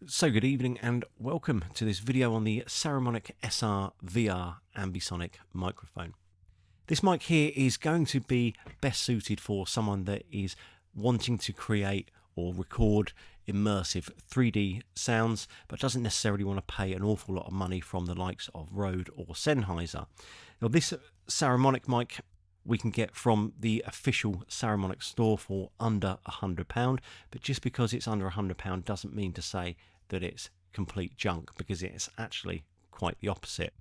So good evening and welcome to this video on the Saramonic SR-VR Ambisonic microphone. This mic here is going to be best suited for someone that is wanting to create or record immersive 3D sounds but doesn't necessarily want to pay an awful lot of money from the likes of Rode or Sennheiser. Now this Saramonic mic we can get from the official Saramonic store for under £100, but just because it's under £100 doesn't mean to say that it's complete junk, because it's actually quite the opposite.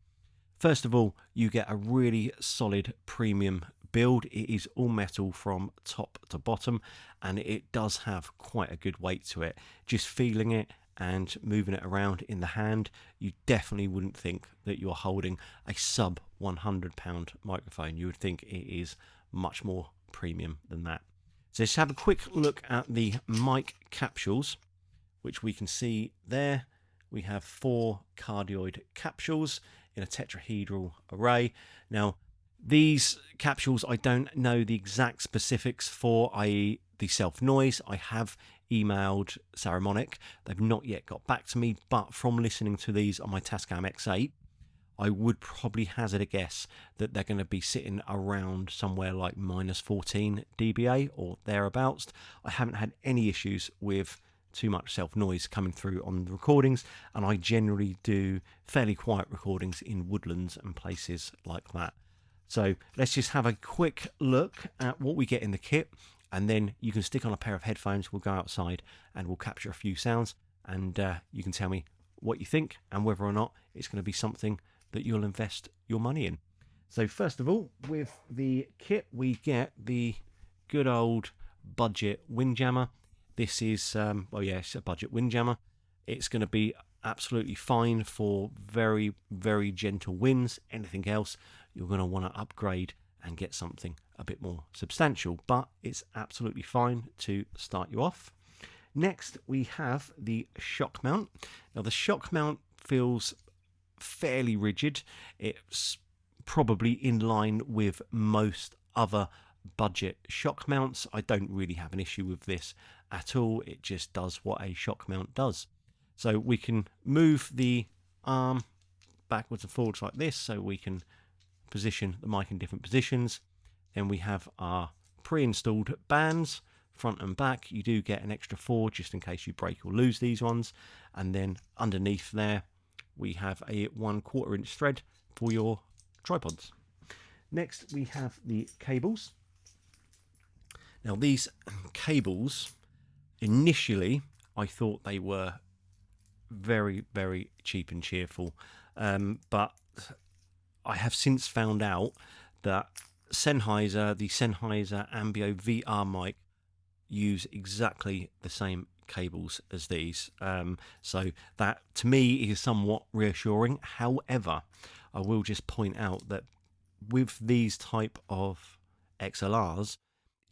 First of all, you get a really solid premium build. It is all metal from top to bottom, and it does have quite a good weight to it. Just feeling it and moving it around in the hand, you definitely wouldn't think that you're holding a sub £100 microphone. You would think it is much more premium than that. So let's have a quick look at the mic capsules, which we can see there. We have 4 cardioid capsules in a tetrahedral array. Now these capsules I don't know the exact specifics for, i.e. the Selfnoise. I have emailed Saramonic. They've not yet got back to me, but from listening to these on my Tascam X8, I would probably hazard a guess that they're going to be sitting around somewhere like -14 dBA or thereabouts. I haven't had any issues with too much Selfnoise coming through on the recordings, and I generally do fairly quiet recordings in woodlands and places like that. So let's just have a quick look at what we get in the kit, and then you can stick on a pair of headphones. We'll go outside and we'll capture a few sounds, and you can tell me what you think and whether or not it's going to be something that you'll invest your money in. So first of all, with the kit we get the good old budget windjammer. This is well, yeah, it's a budget windjammer. It's going to be absolutely fine for very, very gentle winds. Anything else, you're going to want to upgrade and get something a bit more substantial, but it's absolutely fine to start you off. Next, we have the shock mount. Now the shock mount feels fairly rigid. It's probably in line with most other budget shock mounts. I don't really have an issue with this at all. It just does what a shock mount does. So we can move the arm backwards and forwards like this, so we can position the mic in different positions. Then we have our pre-installed bands, front and back. You do get an extra 4 just in case you break or lose these ones. And then underneath there we have a 1/4 inch thread for your tripods. Next we have the cables. Now these cables, initially I thought they were very, very cheap and cheerful, but I have since found out that the Sennheiser Ambio VR mic use exactly the same cables as these, so that to me is somewhat reassuring. However, I will just point out that with these type of XLRs,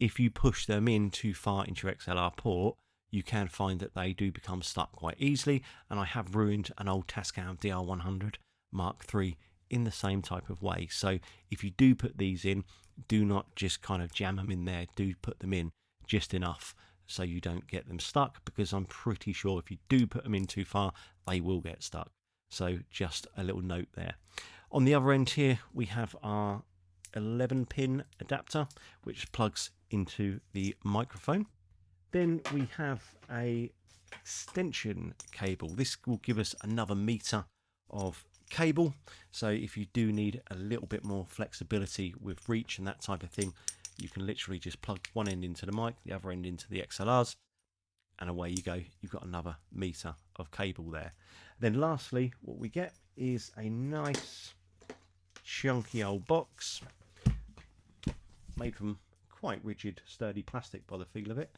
if you push them in too far into your XLR port, you can find that they do become stuck quite easily, and I have ruined an old Tascam DR100 Mark III in the same type of way. So if you do put these in, do not just kind of jam them in there. Do put them in just enough so you don't get them stuck, because I'm pretty sure if you do put them in too far, they will get stuck. So just a little note there. On the other end here, we have our 11-pin adapter, which plugs into the microphone. Then we have a extension cable. This will give us another meter of cable, so if you do need a little bit more flexibility with reach and that type of thing, you can literally just plug one end into the mic, the other end into the XLRs, and away you go. You've got another meter of cable there. Then lastly, what we get is a nice chunky old box made from quite rigid, sturdy plastic by the feel of it.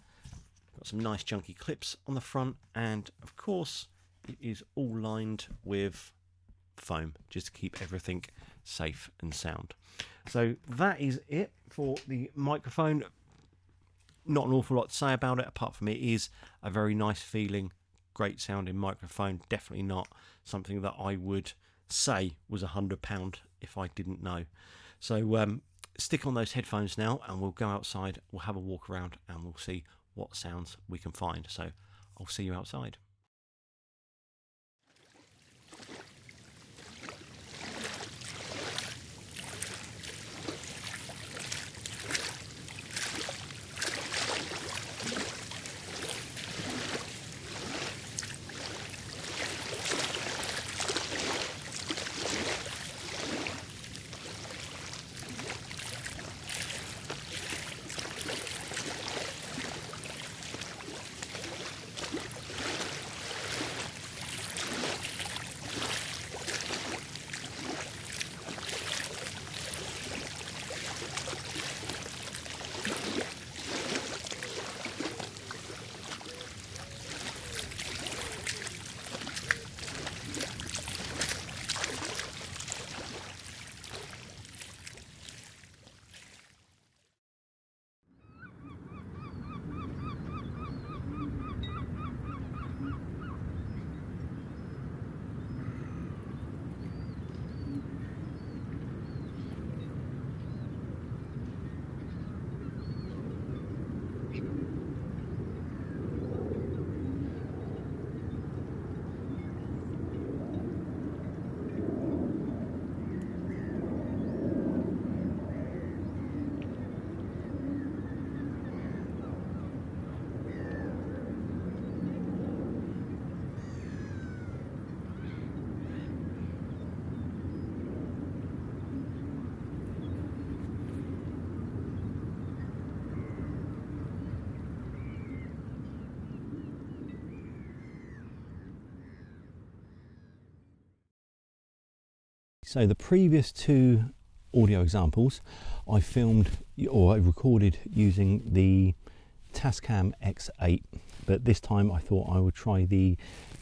Got some nice chunky clips on the front, and of course it is all lined with foam just to keep everything safe and sound. So that is it for the microphone. Not an awful lot to say about it, apart from it is a very nice feeling, great sounding microphone. Definitely not something that I would say was £100 if I didn't know. So stick on those headphones now, and we'll go outside, we'll have a walk around, and we'll see what sounds we can find. So I'll see you outside. So the previous two audio examples I filmed or I recorded using the Tascam X8, but this time I thought I would try the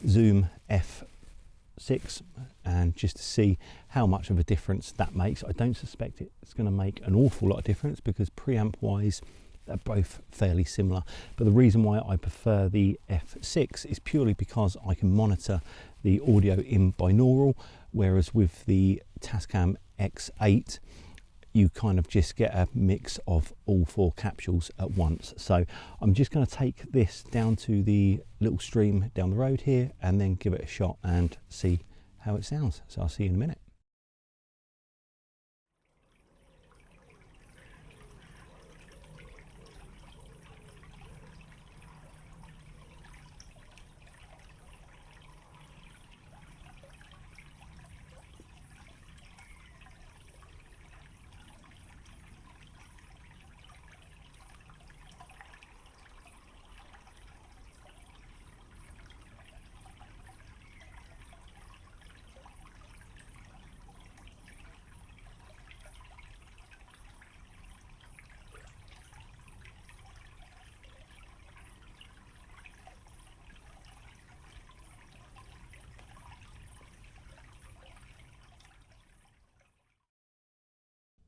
Zoom F6 and just to see how much of a difference that makes. I don't suspect it's going to make an awful lot of difference because preamp wise they're both fairly similar, but the reason why I prefer the F6 is purely because I can monitor the audio in binaural, whereas with the Tascam X8 you kind of just get a mix of all four capsules at once. So I'm just going to take this down to the little stream down the road here and then give it a shot and see how it sounds. So I'll see you in a minute.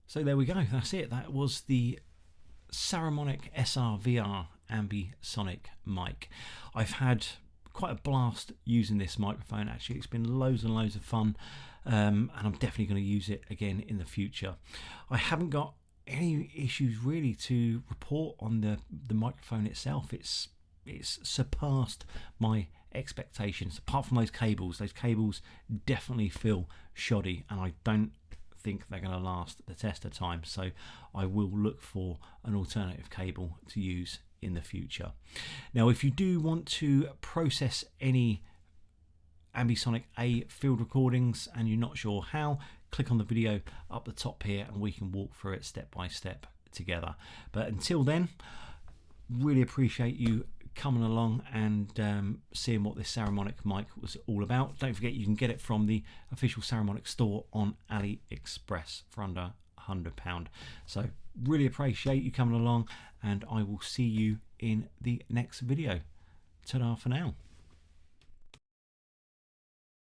So there we go, that's it. That was the Saramonic SR-VR Ambisonic mic. I've had quite a blast using this microphone. Actually, it's been loads and loads of fun, and I'm definitely going to use it again in the future. I haven't got any issues really to report on the microphone itself. It's surpassed my expectations, apart from those cables. Those cables definitely feel shoddy, and I don't think they're going to last the test of time, so I will look for an alternative cable to use in the future. Now, if you do want to process any Ambisonic A field recordings and you're not sure how, click on the video up the top here and we can walk through it step by step together. But until then, really appreciate you coming along and seeing what this Saramonic mic was all about. Don't forget you can get it from the official Saramonic store on AliExpress for under £100. So really appreciate you coming along, and I will see you in the next video. Ta-da for now.